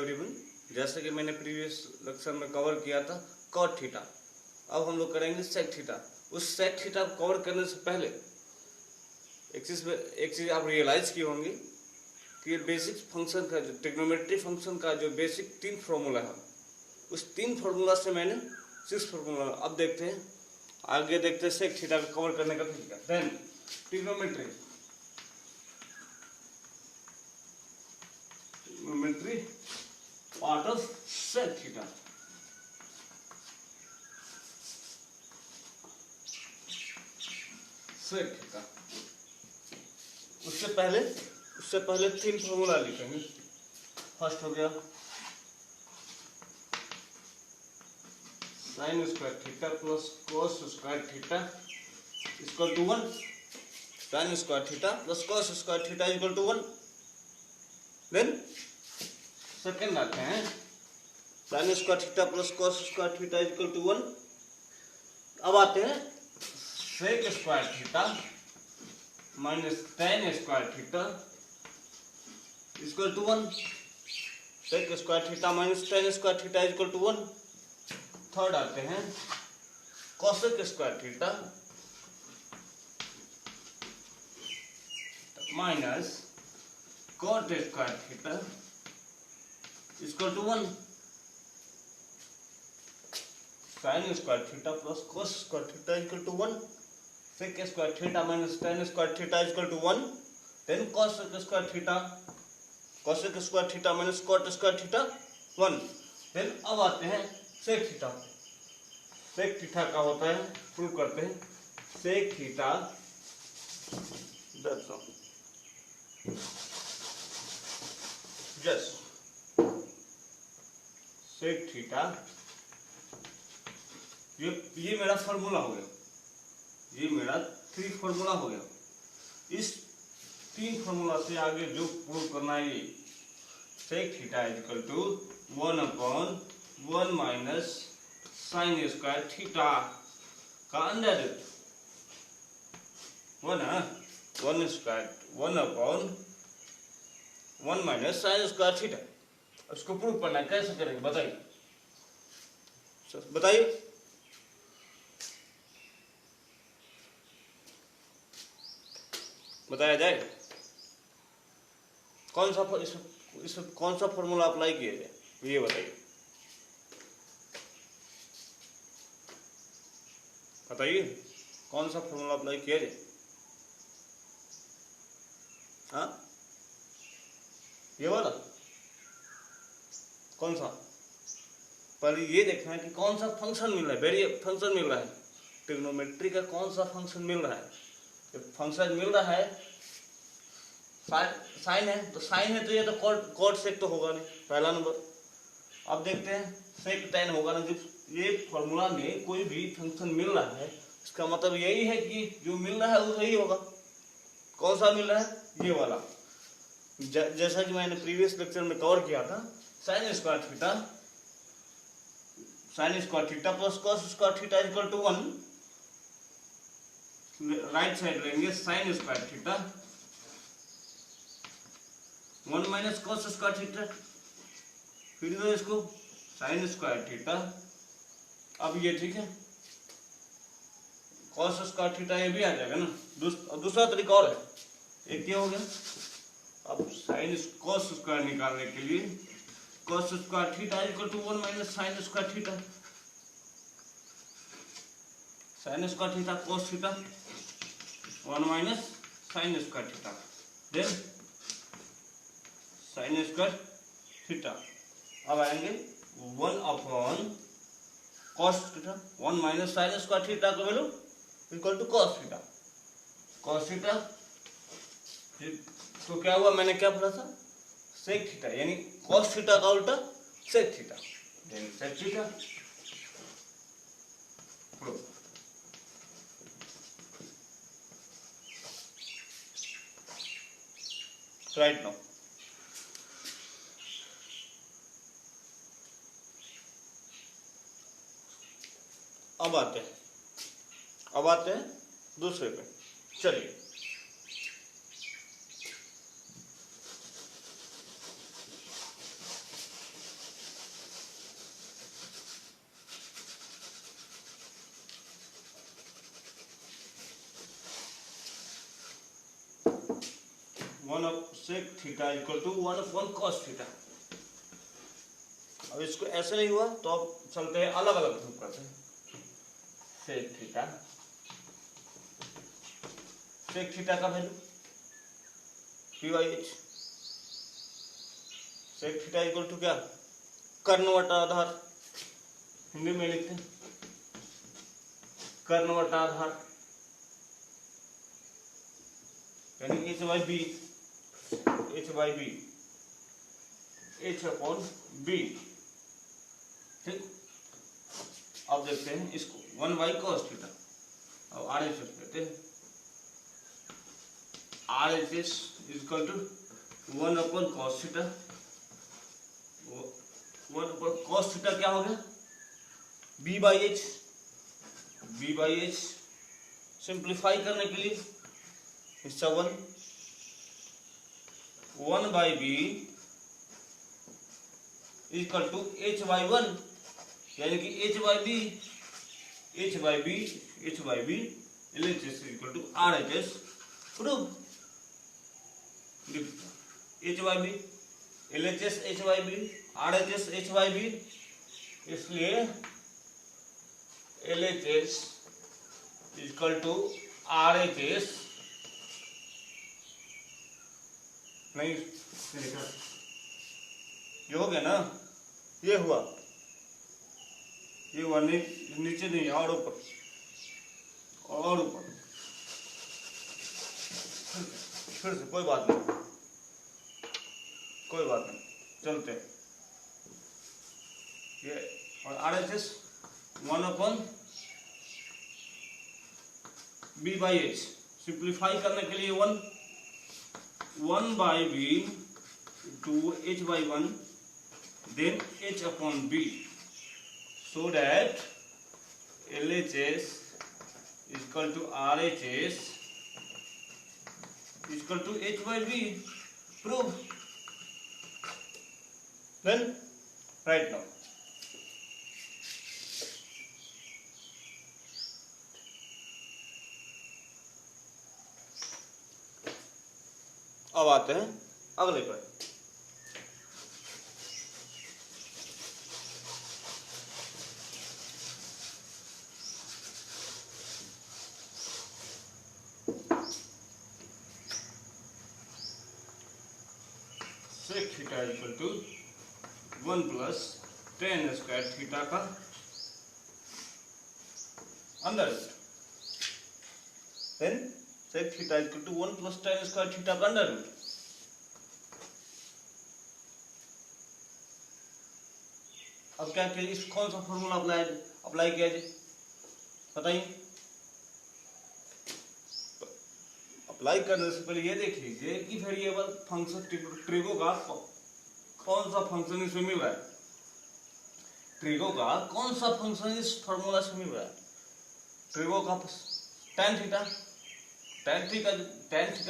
Everyone, जैसे कि मैंने प्रीवियस लेक्चर में कवर किया था कॉट थीटा, अब हम लोग करेंगे सेक थीटा। उस सेक थीटा को कवर करने से पहले एक चीज़ आप रियलाइज की होंगी कि बेसिक फंक्शन का जो ट्रिग्नोमेट्री फंक्शन का जो बेसिक 3 फॉर्मूला है, उस 3 फॉर्मूला से मैंने 6 फॉर्मूला। अब देखते हैं आगे, देखते हैं सेक थीटा को कवर करने का तरीका। Then trigonometry part of sec theta. Sec theta उससे पहले 3 फॉर्मूला लिखेंगे। फर्स्ट हो गया sine square theta plus cos square theta equal to 1। Sine square theta plus cos square theta equal to 1। Then second आते हैं sine square theta plus cos square theta equal to 1। अब आते हैं sec square theta minus tan square theta equal to 1। Sec square theta minus tan square theta equal to 1। Third आते हैं cosec square theta minus cot square theta equal to 1। Sine square theta plus cos square theta equal to 1। Sec square theta minus tan square theta equal to 1। Then cosec square theta minus cot square theta 1। Then अब आते हैं sec theta. Sec theta का होता है, prove करते हैं। Sec theta yes sec theta, ये मेरा फॉर्मूला हो गया, ये मेरा 3 फॉर्मूला हो गया। इस 3 फॉर्मूला से आगे जो प्रूव करना है, ये sec theta equal to 1/1 minus sine square theta का under root 1/1 minus sine square theta. उसको प्रूव करना है, कैसे करेंगे बताइए, बताया जाए। कौन सा फॉर्मूला अप्लाई किया जाए, ये बताइए। कौन सा फॉर्मूला अप्लाई किया जाए? हाँ, ये वाला कौन सा? पहले ये देखना है कि कौन सा फंक्शन मिल रहा है, वेरिएबल फंक्शन मिल रहा है, ट्रिग्नोमेट्री का कौन सा फंक्शन मिल रहा है। जब फंक्शन मिल रहा है साइन है, तो साइन है तो ये तो कॉट सेक तो होगा नहीं, पहला नंबर। अब देखते हैं सेक टेन होगा ना। जब ये फॉर्मूला में कोई भी फंक्शन मिल रहा है, इसका मतलब यही है कि जो मिल रहा है वो सही होगा। कौन सा मिल रहा है? ये वाला। जैसा कि मैंने प्रीवियस लेक्चर में कवर किया था, sine square theta plus cos square theta equal to 1। Right side लेंगे sine square theta 1 minus cos square theta, फिर दो इसको साइन स्क्वायर थीटा। अब ये ठीक है, कॉस स्क्वायर थीटा ये भी आ जाएगा ना। दूसरा तरीका और है, एक ये हो गया। अब साइन कॉस स्क्वायर निकालने के लिए cos square theta equal to 1 minus sine square theta. Sine square theta cos theta 1 minus sine square theta. Then sine square theta. अब आएंगे 1/cos theta 1 minus sine square theta का value equal to cos theta. cos theta तो क्या हुआ, मैंने क्या पढ़ा था? सेक थीटा, यानी cos थीटा का उल्टा sec theta. Sec theta right now. अब आते हैं दूसरे पे। चलिए, sec theta equal to 1 cos theta. अब इसको ऐसे नहीं हुआ तो अब चलते हैं अलग अलग प्रूफ करते हैं। सेक थीटा का value P H. Sec theta equal to क्या, कर्ण बटा आधार, हिंदी में लिखते हैं कर्ण बटा आधार, यानी h/b, h/b, ठीक। अब देखते हैं इसको 1 cos थीटा। अब RHS लेते हैं, RHS equal to 1 cos theta. 1 cos theta क्या हो गया, b/h। सिंप्लीफाई करने के लिए हिस्सा 1/b इक्वल टू h/1, यानी कि h/b LHS equal to RHS proof. h/b LHS h/b RHS h/b, इसलिए LHS इक्वल टू RHS नहीं लिखा, ये हो गया ना, ये हुआ नीचे नहीं और ऊपर फिर से कोई बात नहीं चलते हैं। ये और RHS 1/b/h, सिंप्लीफाई करने के लिए 1/b to h/1, then h/b, so that LHS equal to RHS equal to h/b, prove। Then right now अब आते हैं अगले पर। Sec theta equal to 1 + tan square theta का under root. Then sec theta equal to 1 + tan square theta का under root. अब क्या किया, इस कौन सा फॉर्मूला अप्लाई किया जाए बताइए। अप्लाई करने से पहले ये देख लीजिए कि वेरिएबल फंक्शन ट्रिगो का कौन सा फंक्शन इसमें मिल रहा है, ट्रिगो का कौन सा फंक्शन इस फॉर्मूला से मिल रहा है। ट्रिगो का tan थीटा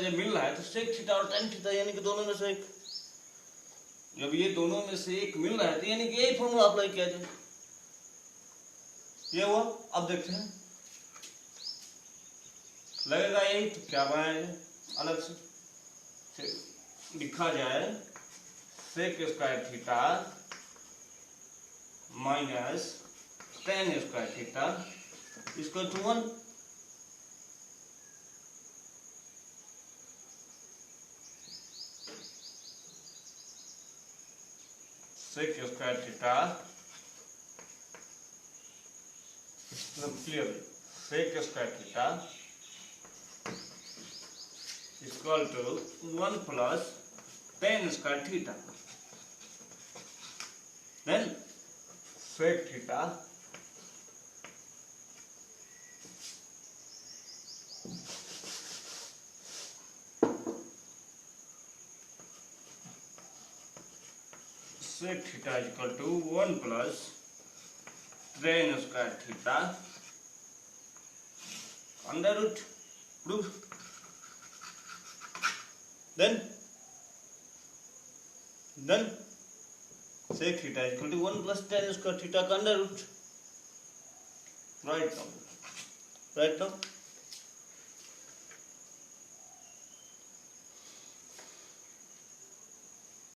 जब मिल रहा है तो सेक थीटा और tan थीटा यानी कि दोनों में से एक, जब ये दोनों में से एक मिल रहा है तो यानी कि यही फॉर्मूला अप्लाई किया जाए। ये हुआ। अब देखते हैं लगेगा यही तो क्या बनाया जाए, अलग से लिखा जाए sec square theta minus tan square theta equal to 1। Sec square theta clear, sec square theta equal to 1 + tan square theta. Then sec theta sec theta equal to 1 + tan square theta under root proof. then sec theta is equal to 1 + tan square theta का under root. right now